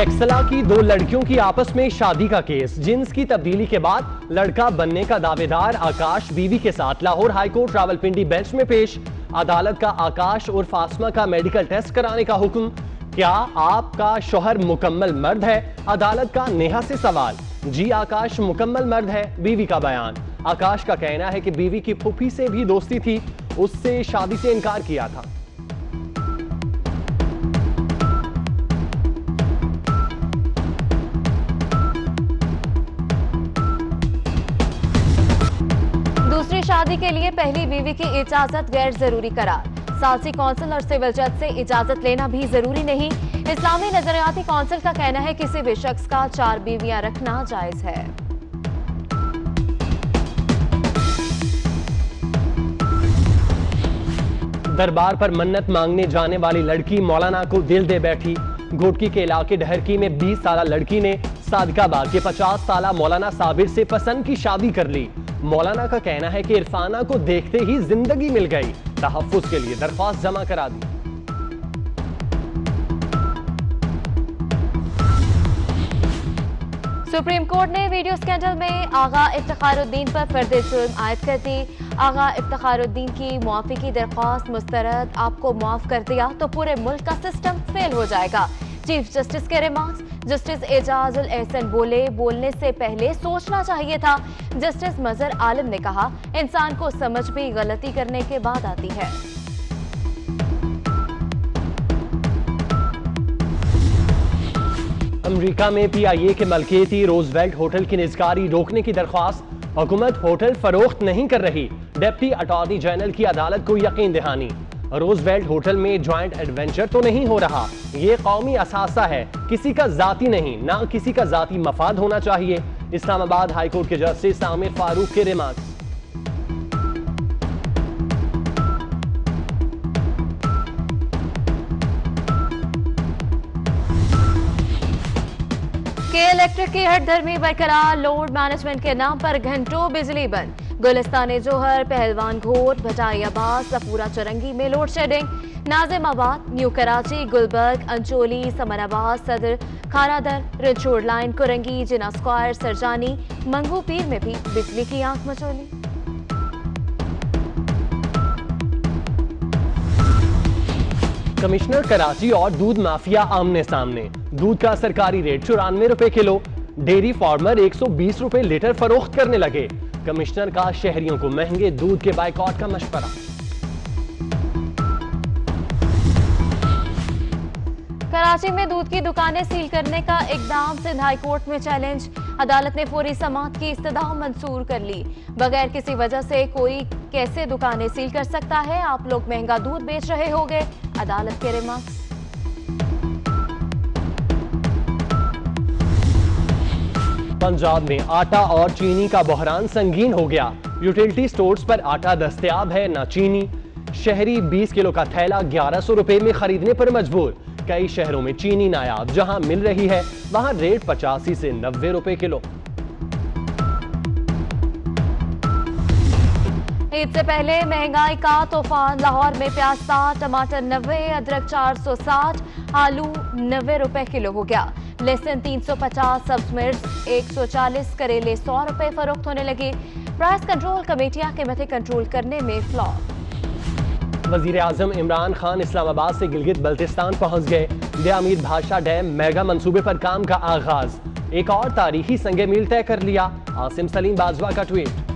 टेक्सला की दो लड़कियों की आपस में शादी का केस। जिन्स की तब्दीली के बाद लड़का बनने का दावेदार आकाश बीवी के साथ लाहौर हाईकोर्ट रावलपिंडी बेंच में पेश। अदालत का आकाश और फासमा का मेडिकल टेस्ट कराने का हुक्म। क्या आपका शौहर मुकम्मल मर्द है? अदालत का नेहा से सवाल। जी आकाश मुकम्मल मर्द है, बीवी का बयान। आकाश का कहना है कि बीवी की फूफी से भी दोस्ती थी, उससे शादी से इनकार किया था। दूसरी शादी के लिए पहली बीवी की इजाजत गैर जरूरी करार। सालसी कौंसिल और सिविल जज से इजाजत लेना भी जरूरी नहीं। इस्लामी नजरियाती कौंसिल का कहना है किसी भी शख्स का 4 बीवियां रखना जायज है। दरबार पर मन्नत मांगने जाने वाली लड़की मौलाना को दिल दे बैठी। घोटकी के इलाके डहरकी में 20 साल लड़की ने सादिकाबाद के 50 साल मौलाना साबिर से पसंद की शादी कर ली। मौलाना का कहना है कि इरफाना को देखते ही जिंदगी मिल गई। तहफ्फुज के लिए दरख्वास्त जमा करा दी। सुप्रीम कोर्ट ने वीडियो स्कैंडल में आगा इफ्तिखारुद्दीन पर फर्द जुर्म आयद कर दी। आगा इफ्तिखारुद्दीन की मुआफी की दरख्वास्त मुस्तरद, आपको मुआफ कर दिया तो पूरे मुल्क का सिस्टम फेल हो जाएगा। चीफ जस्टिस के रिमार्क्स। जस्टिस एजाजुल एहसन बोलने से पहले सोचना चाहिए था। जस्टिस मजहर आलम ने कहा, इंसान को समझ भी गलती करने के बाद आती है। अमेरिका में PIA के मलकियती रोजवेल्ट होटल की निजकारी रोकने की दरख्वास्त। हुकूमत होटल फरोख्त नहीं कर रही। डिप्टी अटॉर्नी जनरल की अदालत को यकीन दहानी। रोजवेल्ट होटल में ज्वाइंट एडवेंचर तो नहीं हो रहा, ये कौमी असासा है, किसी का जाती नहीं, ना किसी का जाती मफाद होना चाहिए। इस्लामाबाद हाईकोर्ट के जस्टिस आमिर फारूक के रिमार्क्स। के इलेक्ट्रिक की हठधर्मी बरकरार। लोड मैनेजमेंट के नाम पर घंटों बिजली बंद। गुलिस्तान जोहर, पहलवान घोट, भटाइयाबाद, सफूरा चरंगी में load shedding. Nazimabad, new Karachi, Gulberg, Ancholi, Samarabad, Saddar, Kharadar, Ranchore line, Korangi, Jinnah square, Surjani, Mangho Pir में भी बिजली की आंख मचोली। कमिश्नर कराची और दूध माफिया आमने सामने। दूध का सरकारी रेट 94 रुपए किलो। डेयरी फार्मर 120 रुपए लीटर फरोख्त करने लगे। कमिश्नर का शहरियों को महंगे दूध के बाइकआउट का मशवरा। कराची में दूध की दुकानें सील करने का इकदाम सिंध हाई कोर्ट में चैलेंज। अदालत ने फौरी समाअत की इस्तदा मंजूर कर ली। बगैर किसी वजह से कोई कैसे दुकानें सील कर सकता है? आप लोग महंगा दूध बेच रहे होंगे, अदालत के रिमार्क्स। पंजाब में आटा और चीनी का बहरान संगीन हो गया। यूटिलिटी स्टोर्स पर आटा दस्तयाब है, न चीनी। शहरी 20 किलो का थैला 1100 रुपए में खरीदने पर मजबूर। कई शहरों में चीनी नायाब, जहां मिल रही है वहां रेट 85 से 90 रुपए किलो। ईद से पहले महंगाई का तूफान। लाहौर में प्याज 60, टमाटर 90, अदरक 460, आलू 90 रुपए किलो हो गया। लहसुन 350, सब्ज मिर्च 140, करेले 100 रुपए फरोख्त होने लगे। प्राइस कंट्रोल कमेटियां कीमतें कंट्रोल करने में फ्लॉप। वजीर आजम इमरान खान इस्लामाबाद से गिलगित बल्तिस्तान पहुंच गए। दियामीर भाषा डैम मेगा मंसूबे पर काम का आगाज। एक और तारीखी संगे मील तय कर लिया। आसिम सलीम बाजवा का ट्वीट।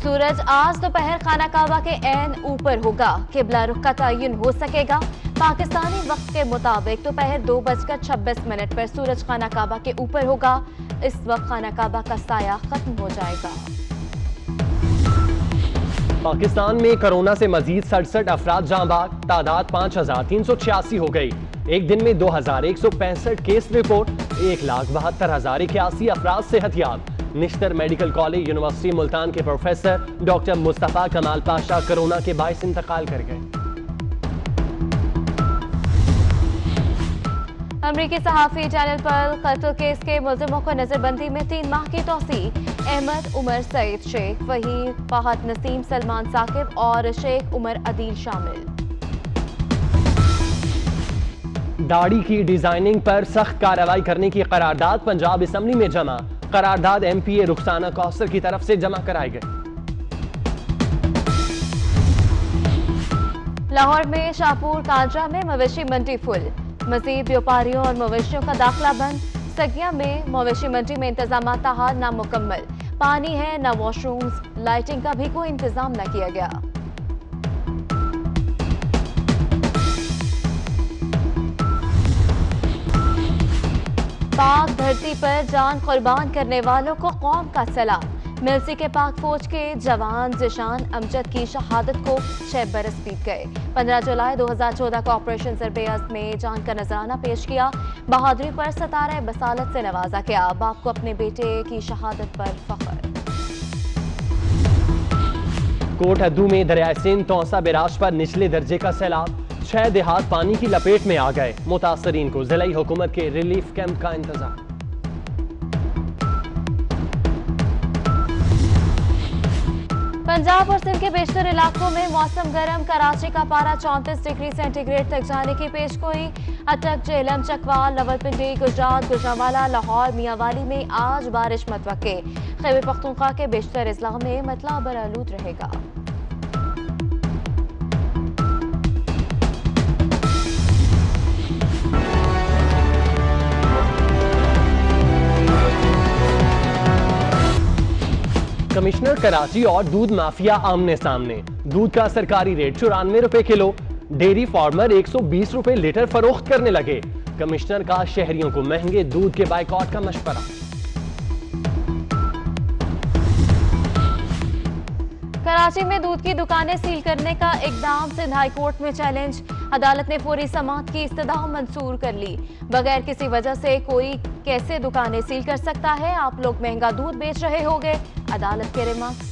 सूरज आज दोपहर खाना काबा के ऐन ऊपर होगा। किबला रुख का तयन हो सकेगा। पाकिस्तानी वक्त के मुताबिक दोपहर 2:26 पर सूरज खाना काबा के ऊपर होगा। इस वक्त खाना काबा का साया खत्म हो जाएगा। पाकिस्तान में कोरोना से मजीद 67 अफराद जांबाग। तादाद 5386 हो गई। एक दिन में 2165 केस रिपोर्ट। 1,72,081 अफराद सेहतयाब। Nishtar medical college university Multan के प्रोफेसर डॉक्टर मुस्तफा कमाल पाशा कोरोना के बायस इंतकाल कर गए। अमरीकी सहाफी चैनल पर कत्ल केस के मुलजिमों को नजरबंदी में 3 माह की तौसीह। अहमद उमर सईद शेख, वहीद, फहद नसीम, सलमान साकिब और शेख उमर अदील शामिल। दाढ़ी की डिजाइनिंग पर सख्त कार्रवाई करने की करारदाद पंजाब असेंबली में जमा। करारदाद एमपीए रुखसाना कौसर की तरफ से जमा कराई गई। लाहौर में शाहपुर कांजरा में मवेशी मंडी फुल, मजीद व्यापारियों और मवेशियों का दाखिला बंद। सगिया में मवेशी मंडी में इंतजाम ताहार नामुकम्मल, पानी है न वॉशरूम्स, लाइटिंग का भी कोई इंतजाम न किया गया। पाक धरती पर जान कुर्बान करने वालों को कौम का सलाम। मिल्सी के पाक फौज के जवान जिशान अमजद की शहादत को 6 बरस बीत गए। 15 जुलाई 2014 को ऑपरेशन ज़रबे-ए-अज़्म में जान का नजराना पेश किया। बहादुरी पर सतारा बसालत से नवाजा गया। बाप को अपने बेटे की शहादत पर फख्र। कोट अद्दू में दरियाए सिंध तौसा बिराज पर निचले दर्जे का सैलाब, 6 देहात पानी की लपेट में आ गए। मुतासरीन को जिलाई हुकूमत के रिलीफ कैंप का इंतजाम। पंजाब और सिंध के बेशतर इलाकों में मौसम गर्म। कराची का पारा 34 डिग्री सेंटीग्रेड तक जाने की पेशगोई। अटक, जेहलम, चकवाल, रावलपिंडी, गुजरात, गुजरांवाला, लाहौर, मियांवाली में आज बारिश मतवक्के। खैबर पख्तूनख्वा के बेशतर अजला में मतला बरालूद रहेगा। कमिश्नर कराची और दूध माफिया आमने सामने। दूध का सरकारी रेट 94 रुपए किलो, डेयरी फार्मर 120 रुपए लीटर फरोख्त करने लगे। कमिश्नर का शहरियों को महंगे दूध के बाइकआउट का मशवरा। कराची में दूध की दुकानें सील करने का इकदाम, सिंध हाई कोर्ट में चैलेंज। अदालत ने फौरी समाअत की इस्तदा मंजूर कर ली। बगैर किसी वजह से कोई कैसे दुकानें सील कर सकता है? आप लोग महंगा दूध बेच रहे होंगे, अदालत के रिमार्क्स।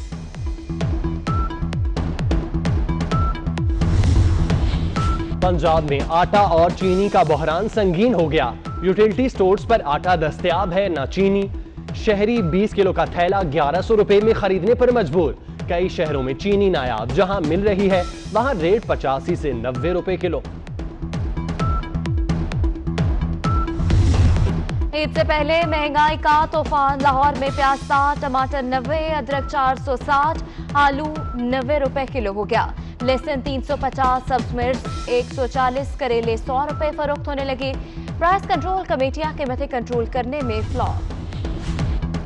पंजाब में आटा और चीनी का बहरान संगीन हो गया। यूटिलिटी स्टोर्स पर आटा दस्तयाब है न चीनी। शहरी 20 किलो का थैला 1100 रुपए में खरीदने पर मजबूर। कई शहरों में चीनी नायाब, जहां मिल रही है वहां रेट 85 से 90 रुपए किलो। ईद से पहले महंगाई का तूफान। लाहौर में प्याज 60, टमाटर 90, अदरक 460, आलू 90 रुपए किलो हो गया। लहसुन 350, सब्ज मिर्च 140, करेले 100 रुपए फरोख्त होने लगे। प्राइस कंट्रोल कमेटियां कीमतें कंट्रोल करने में फ्लॉप।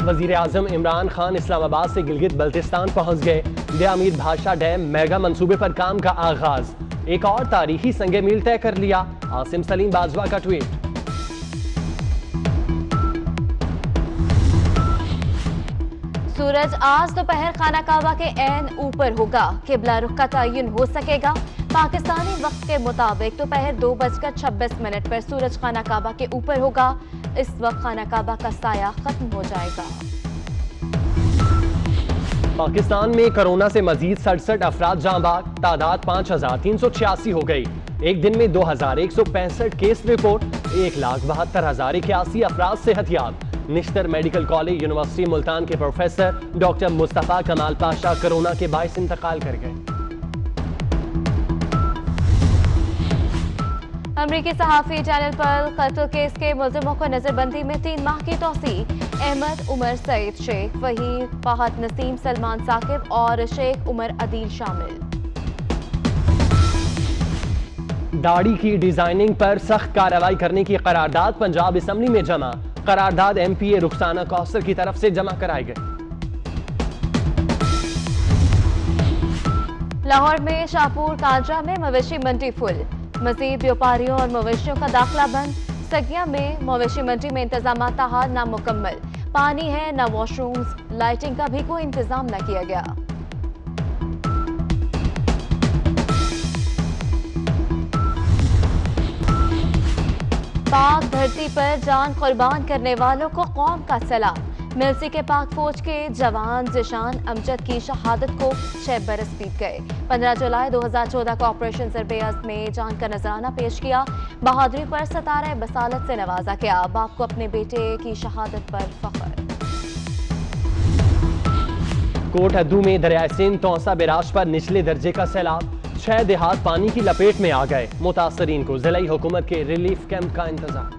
वजीर आजम इमरान खान इस्लामाबाद से गिलगित बल्तिस्तान पहुंच गए। दियामीर भाषा डैम मेगा मंसूबे पर काम का आगाज। एक और तारीखी संगे मील तय कर लिया। आसिम सलीम बाजवा का ट्वीट। सूरज आज दोपहर खाना काबा के ऐन ऊपर होगा। किबला रुख का तयन हो सकेगा। पाकिस्तानी वक्त के मुताबिक दोपहर 2:26 पर सूरज खाना काबा के ऊपर होगा। इस वक्त खाना काबा का साया खत्म हो जाएगा। पाकिस्तान में कोरोना से मजीद 67 अफराद जांबाग। तादाद 5386 हो गई। एक दिन में 2165 केस रिपोर्ट। 1,72,081 अफराद सेहतयाब। Nishtar medical college university Multan के प्रोफेसर डॉक्टर मुस्तफा कमाल पाशा कोरोना के बायस इंतकाल कर गए। अमरीकी सहाफी चैनल पर कत्ल केस के मुल्जिमों को नजरबंदी में 3 माह की तौसी। अहमद उमर सईद, शेख वहीद, फहद नसीम, सलमान साकिब और शेख उमर अदील शामिल। दाढ़ी की डिजाइनिंग पर सख्त कार्रवाई करने की करारदाद पंजाब असेंबली में जमा। करारदाद एमपीए रुखसाना कौसर की तरफ से जमा कराई गई। लाहौर में शाहपुर कांजरा में मवेशी मंडी फुल, मजीद व्यापारियों और मवेशियों का दाखिला बंद। सगिया में मवेशी मंडी में इंतजाम ताहार नामुकम्मल, पानी है न वॉशरूम्स, लाइटिंग का भी कोई इंतजाम न किया गया। पाक धरती पर जान कुर्बान करने वालों को कौम का सलाम। मिल्सी के पाक फौज के जवान जिशान अमजद की शहादत को 6 बरस बीत गए। 15 जुलाई 2014 को ऑपरेशन ज़रबे-ए-अज़्म में जान का नजराना पेश किया। बहादुरी पर सतारा बसालत से नवाजा गया। बाप को अपने बेटे की शहादत पर फख्र। कोट अद्दू में दरियाए सिंध तौसा बिराज पर निचले दर्जे का सैलाब, 6 देहात पानी की लपेट में आ गए। मुतासरीन को जिला हुकूमत के रिलीफ कैंप का इंतजार।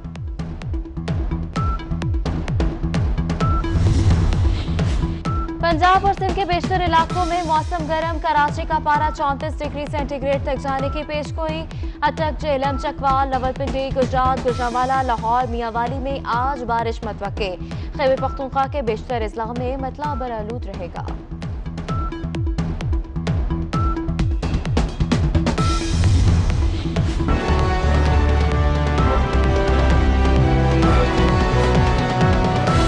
पंजाब और सिंध के बेशतर इलाकों में मौसम गर्म। कराची का पारा 34 डिग्री सेंटीग्रेड तक जाने की पेशगोई। अटक, जेहलम, चकवाल, रावलपिंडी, गुजरात, गुजरांवाला, लाहौर, मियांवाली में आज बारिश मुतवक्के। खैबर पख्तूनख्वा के बेशतर अजला में मतला बरालूद रहेगा।